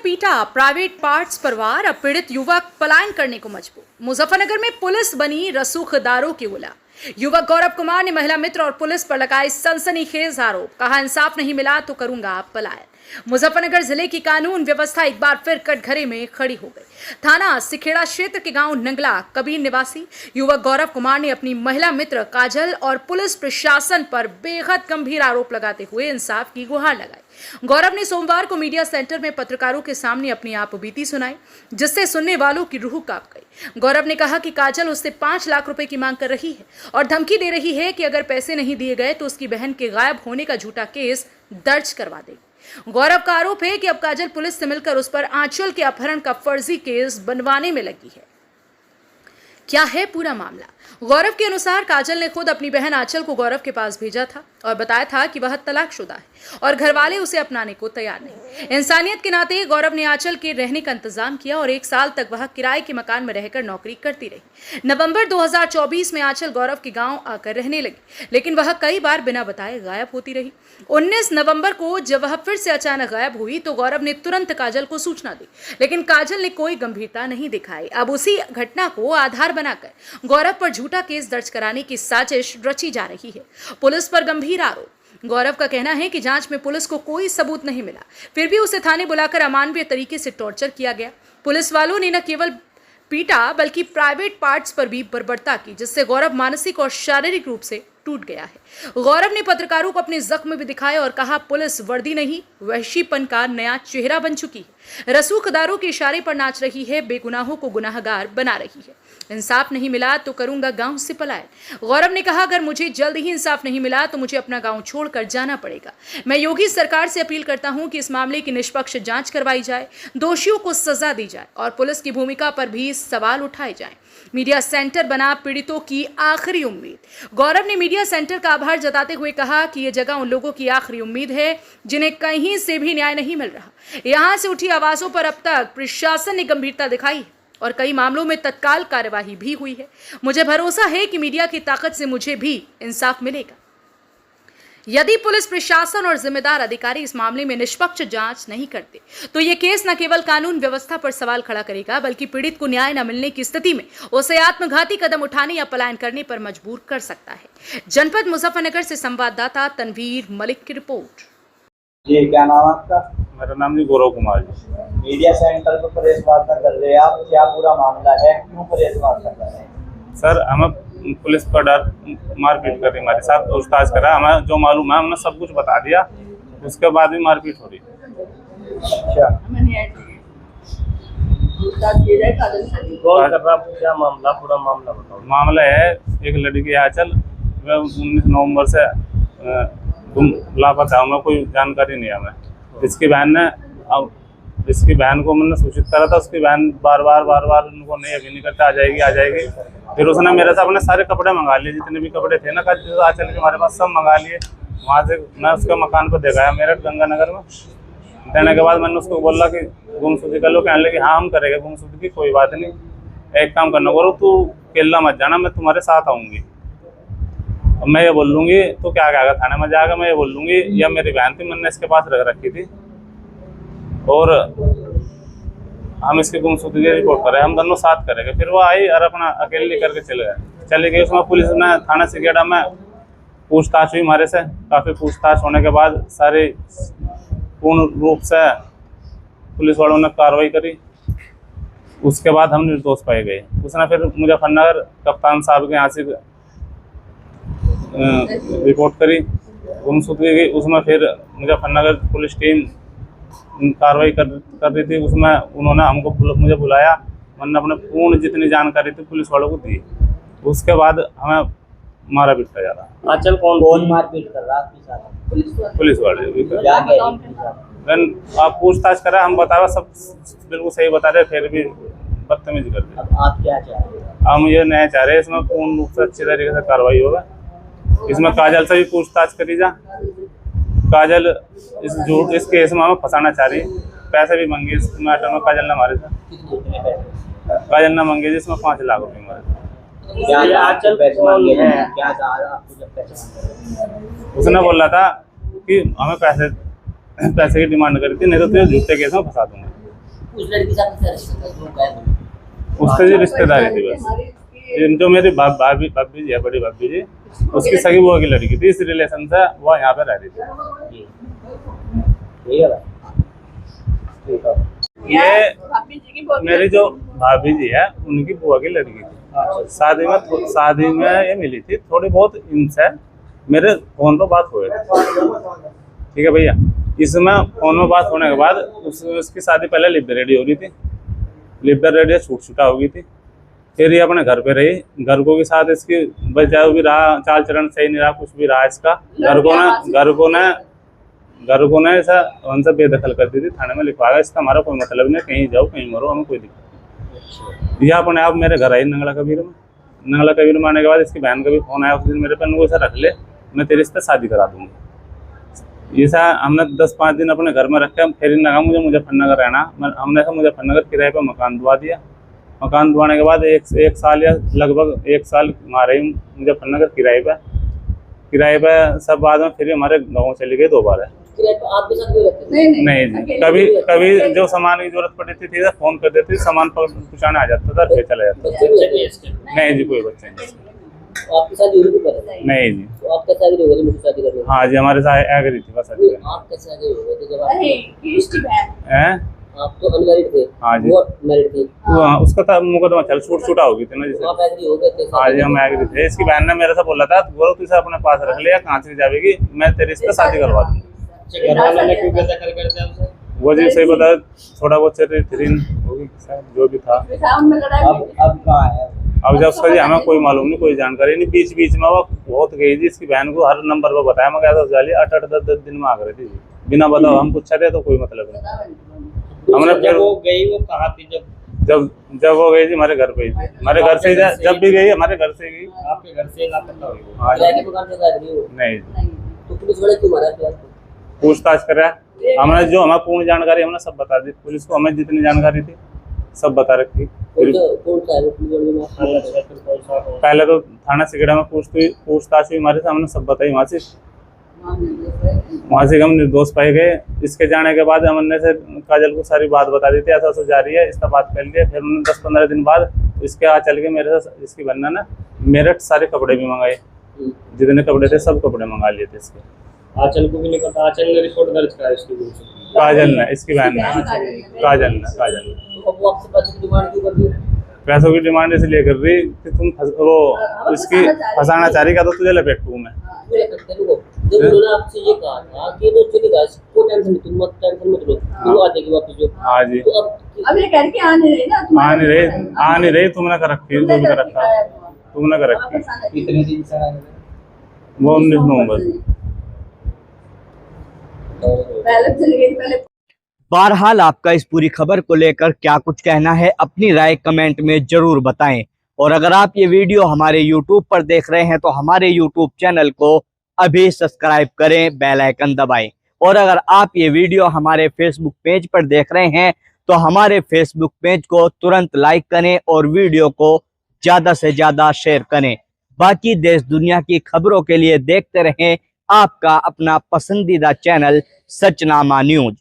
पीटा, private parts परवार, अब पीड़ित युवक पलायन करने को मजबूर। मुजफ्फरनगर में पुलिस बनी रसूखदारों की गुलाम। युवक गौरव कुमार ने महिला मित्र और पुलिस पर लगाए सनसनीखेज आरोप, कहा इंसाफ नहीं मिला तो करूंगा पलायन। मुजफ्फरनगर जिले की कानून व्यवस्था एक बार फिर कटघरे में खड़ी हो गई। थाना सिखेड़ा क्षेत्र के गांव नंगला कबीर निवासी युवक गौरव कुमार ने अपनी महिला मित्र काजल और पुलिस प्रशासन पर बेहद गंभीर आरोप लगाते हुए इंसाफ की गुहार लगाई। गौरव ने सोमवार को मीडिया सेंटर में पत्रकारों के सामने अपनी आपबीती सुनाई, जिससे सुनने वालों की रूह कांप गई। गौरव ने कहा कि काजल उससे 5 लाख रुपए की मांग कर रही है और धमकी दे रही है कि अगर पैसे नहीं दिए गए तो उसकी बहन के गायब होने का झूठा केस दर्ज करवा देगी। गौरव का आरोप है कि अब काजल पुलिस से मिलकर उस पर आंचल के अपहरण का फर्जी केस बनवाने में लगी है। क्या है पूरा मामला? गौरव के अनुसार काजल ने खुद अपनी बहन आंचल को गौरव के पास भेजा था और बताया था कि वह तलाकशुदा है और घरवाले उसे अपनाने को तैयार नहीं। इंसानियत के नाते गौरव ने आंचल के रहने का इंतजाम किया और 1 साल तक वह किराए के मकान में रहकर नौकरी करती रही। नवंबर 2024 में आंचल गौरव के गांव आकर रहने लगी, लेकिन वह कई बार बिना बताए गायब होती रही। 19 नवंबर को जब वह फिर से अचानक गायब हुई तो गौरव ने तुरंत काजल को सूचना दी, लेकिन काजल ने कोई गंभीरता नहीं दिखाई। अब उसी घटना को आधार बनाकर गौरव पर झूठा केस दर्ज कराने की साजिश रची जा रही है। पुलिस पर गंभीर आरोप। गौरव का कहना है कि जांच में पुलिस को कोई सबूत नहीं मिला, फिर भी उसे थाने बुलाकर अमानवीय तरीके से टॉर्चर किया गया। पुलिस वालों ने न केवल पीटा बल्कि प्राइवेट पार्ट्स पर भी बर्बरता की, जिससे गौरव मानसिक और शारीरिक रूप से टूट गया है। गौरव ने पत्रकारों को अपने जख्म भी दिखाए और कहा पुलिस वर्दी नहीं, वहशीपन का नया चेहरा बन चुकी है। रसूखदारों के इशारे पर नाच रही है, बेगुनाहों को गुनाहगार बना रही है। इंसाफ नहीं मिला तो करूंगा गांव से पलायन। गौरव ने कहा अगर मुझे जल्द ही इंसाफ नहीं मिला तो मुझे अपना गांव छोड़कर जाना पड़ेगा। मैं योगी सरकार से अपील करता हूं कि इस मामले की निष्पक्ष जांच करवाई जाए, दोषियों को सजा दी जाए और पुलिस की भूमिका पर भी सवाल उठाए जाएं। मीडिया सेंटर बना पीड़ितों की आखिरी उम्मीद। गौरव ने मीडिया सेंटर का आभार जताते हुए कहा कि यह जगह उन लोगों की आखिरी उम्मीद है जिन्हें कहीं से भी न्याय नहीं मिल रहा। यहां से उठी आवाजों पर अब तक प्रशासन ने गंभीरता दिखाई है और कई मामलों में तत्काल कार्यवाही भी हुई है। मुझे भरोसा है कि मीडिया की ताकत से मुझे भी इंसाफ मिलेगा। यदि पुलिस प्रशासन और जिम्मेदार अधिकारी इस मामले में निष्पक्ष जांच नहीं करते तो ये केस न केवल कानून व्यवस्था पर सवाल खड़ा करेगा बल्कि पीड़ित को न्याय न मिलने की स्थिति में उसे आत्मघाती कदम उठाने या पलायन करने पर मजबूर कर सकता है। जनपद मुजफ्फरनगर से संवाददाता तनवीर मलिक की रिपोर्ट। जी, क्या नाम आपका? मेरा नाम जी गौरव कुमार जी। मीडिया सेंटर पर प्रेस वार्ता कर रहे हैं आप, क्या पूरा मामला है, क्यों प्रेस वार्ता कर रहे हैं? सर हमें पुलिस पर डर मारपीट कर रही, हमारे साथ पूछताछ करा, हमें जो मालूम है हमने सब कुछ बता दिया, उसके बाद भी मारपीट हो रही। अच्छा, क्या मामला, पूरा मामला बताओ। मामला है एक लड़की आंचल, वह 19 नवंबर से तुम लापता, हमें कोई जानकारी नहीं है हमें। इसकी बहन ने अब इसकी बहन को मैंने सूचित करा था, उसकी बहन बार बार उनको नहीं अभी नहीं करता, आ जाएगी। फिर उसने मेरे से अपने सारे कपड़े मंगा लिए, जितने भी कपड़े थे ना आंचल के हमारे पास सब मंगा लिए। वहाँ से मैं उसके मकान पर देखा है मेरठ गंगानगर में। देने के बाद मैंने उसको बोला कि गुमशुदगी कर लो, कहने लगे हाँ हम करेंगे गुमशुदगी, कोई बात नहीं, एक काम करना करो, तू केला मत जाना, मैं तुम्हारे साथ आऊँगी। अब मैं ये बोल लूँगी तो क्या कहेगा, थाने में जाएगा, मैं ये बोल लूँगी या मेरी बहन थी मैंने इसके पास रख रखी थी और हम इसकी गुमशुदगी रिपोर्ट करें, हम दोनों साथ करेंगे। फिर वो आई और अपना अकेले करके चले गए। उसमें पुलिस ने थाना सिखेड़ा में पूछताछ हुई हमारे से, काफ़ी पूछताछ होने के बाद सारी पूर्ण रूप से पुलिस वालों ने कार्रवाई करी। उसके बाद हम निर्दोष पाए गए। उसने फिर मुजफ्फरनगर कप्तान साहब के यहाँ से रिपोर्ट करी गुमशुदगी की। उसमें फिर मुजफ्फरनगर पुलिस टीम कार्रवाई कर रही थी। उसमें उन्होंने हमको मुझे बुलाया, मैंने अपने पूर्ण जितनी जानकारी थी पुलिस वालों को दी। उसके बाद हमें मारा पीटा जा रहा। आंचल कौन मारपीट कर रहा आपके साथ? पुलिस वाले। आप पूछताछ करा, हम बता रहे सब बिल्कुल सही बता रहे, फिर भी बदतमीजी कर रहे। अब आप क्या चाह रहे हैं? हम ये नहीं चाह रहे, इसमें पूर्ण रूप से अच्छी तरीके से कार्रवाई होगा। इसमें काजल से भी पूछताछ करी जा। काजल इस केस में हमें फंसाना चाह रही, पैसे भी मांगे इस मैटर में काजल ने हमारे से। काजल ने मांगे जिसमें 5 लाख रुपये हमारे से। उसने बोला था कि हमें पैसे की डिमांड करी थी, नहीं तो तुझे झूठे केस में फंसा दूंगा। उस लड़की से आपका रिश्ता था जो गायब हुई? उससे जी रिश्तेदारी थी बस। ये जो मेरी भाभी भाभी जी है, बड़ी भाभी जी, उसकी सगी बुआ की लड़की थी, इस रिलेशन से वो यहाँ पे रह रही थी। जी ठीक है ठीक है। ये मेरी जो भाभी जी है उनकी बुआ की लड़की थी। शादी में ये मिली थी, थोड़ी बहुत इनसे मेरे फोन पर बात हुई थी। ठीक है भैया, इसमें फोन में बात होने के बाद उसकी शादी पहले लिब्बे रेडी हो रही थी, लिब्बे रेडी छूट छूटा हो गई थी। फिर ये अपने घर पे रही, घरकों के साथ इसकी बचाव भी रहा, चाल चरण सही नहीं रहा, कुछ भी रहा इसका। घरकों ने ऐसा उनसे बेदखल कर दी थी, थाने में लिखवाया इसका हमारा कोई मतलब नहीं, कहीं जाओ कहीं मरो, हमें कोई दिक्कत नहीं। यह अपने आप मेरे घर आई नंगला कबीर में आने के बाद इसकी बहन का भी फोन आया उस दिन मेरे पे, उनको ऐसा रख ले, मैं तेरे से शादी करा दूंगी। ये सा हमने 10-5 दिन अपने घर में रखे, फिर इन्होंने कहा मुझे मुजफ्फरनगर रहना। हमने ऐसा मुजफ्फरनगर किराए पर मकान दुआ दिया। मकान दुआने के बाद एक साल या लगभग 1 साल हमारे मुजफ्फरनगर किराए पे सब बाद में फिर हमारे गाँव चली गई दोबारा। किराए पे आपके साथ कोई रहते थे? नहीं जी, कभी जो सामान की जरूरत पड़ती थी फोन कर देती, सामान पहुँचाने आ जाता था, फिर चला जाता था। बच्चे भी है? नहीं जी, कोई बच्चे नहीं। तो आपकी शादी हुई थी पहले? नहीं जी। तो आप कैसे आगे हो गए मुझे शादी करने? हाँ जी, हमारे साथ एग्री थी बस। आप कैसे आगे हो गए थे जब हैं? आप तो अनमैरिड थे? हाँ जी। वो मैरिड थे? उसका था मुकदमा चल छूटा हो गई थी ना तो आप एग्री हो गए थे? हाँ जी, हम एग्री थे। इसकी बहन ने मेरे से बोला था गौरव तू इसे अपने पास रख ले, या कहाँ से जाएगी, मैं तेरे इससे शादी करवा दूंगी। घर वालों ने कोई बेदखल कर दिया उसे? वो जी सही बता, थोड़ा बहुत थ्रिन होगी जो भी था। अब कहाँ है? अब जब उसका जी हमें कोई मालूम नहीं, कोई जानकारी नहीं। बीच में वो बहुत गई जी, इसकी बहन को हर नंबर पर बताया, मैं कहता जाली 8-10 दिन में आ गए थे बिना बताओ। हम पूछा थे तो कोई मतलब नहीं। हमने फिर वो गई, वो कहाँ थी जब वो गई थी हमारे घर पे ही थी, हमारे घर से जब भी गई हमारे घर से गई। आपके घर से लापता हुई? हाँ किराए के मकान से गायब नहीं हुई? नहीं, तो पुलिस वाले क्यों मारा फिर आपको? पूछताछ करा हमने, जो हमें पूर्ण जानकारी हमने सब बता दी पुलिस को, हमें जितनी जानकारी थी सब बता रखी। कौन सा है वो पुलिस वाले में आपको? पहले तो थाना सिगड़ा में पूछताछ हुई हमारे से, हमने सब बताई। वहाँ से हम निर्दोष पाए गए। इसके जाने के बाद हमने से काजल को सारी बात बता दी थी, ऐसा ऐसा जा रही है, इसका बात कर लिया। फिर उन्होंने 10-15 दिन बाद इसके आ चल के मेरे से इसकी बहन ने मेरठ सारे कपड़े भी मंगाए, जितने कपड़े थे सब कपड़े मंगा लिए थे इसके। आंचल को भी नहीं पता? आंचल ने रिपोर्ट दर्ज करा इसकी? काजल ने, इसकी बहन ने, काजल ने। तो अब वो आपसे पैसे की डिमांड क्यों कर दी? पैसों की डिमांड इसलिए कर रही कि तुम वो इसकी फंसाना चाह रही, का तो तुझे लपेटू मैं। जब उन्होंने आपसे ये कहा था कि तो चलेगा, कोई टेंशन नहीं, तुम टेंशन मत लो, वो आ जाएगी वापस जो। हाँ जी। तो अब ये करके आ नहीं रही ना? आ नहीं रही, तुमने कर रखी, जो भी कर रखा तुमने कर रखी। कितने दिन से आए? वो 19 नवंबर। बहरहाल आपका इस पूरी खबर को लेकर क्या कुछ कहना है, अपनी राय कमेंट में जरूर बताएं। और अगर आप ये वीडियो हमारे YouTube पर देख रहे हैं तो हमारे YouTube चैनल को अभी सब्सक्राइब करें, बेल आइकन दबाएं। और अगर आप ये वीडियो हमारे Facebook पेज पर देख रहे हैं तो हमारे Facebook पेज को तुरंत लाइक करें और वीडियो को ज़्यादा से ज़्यादा शेयर करें। बाकी देश दुनिया की खबरों के लिए देखते रहें आपका अपना पसंदीदा चैनल सचनामा न्यूज।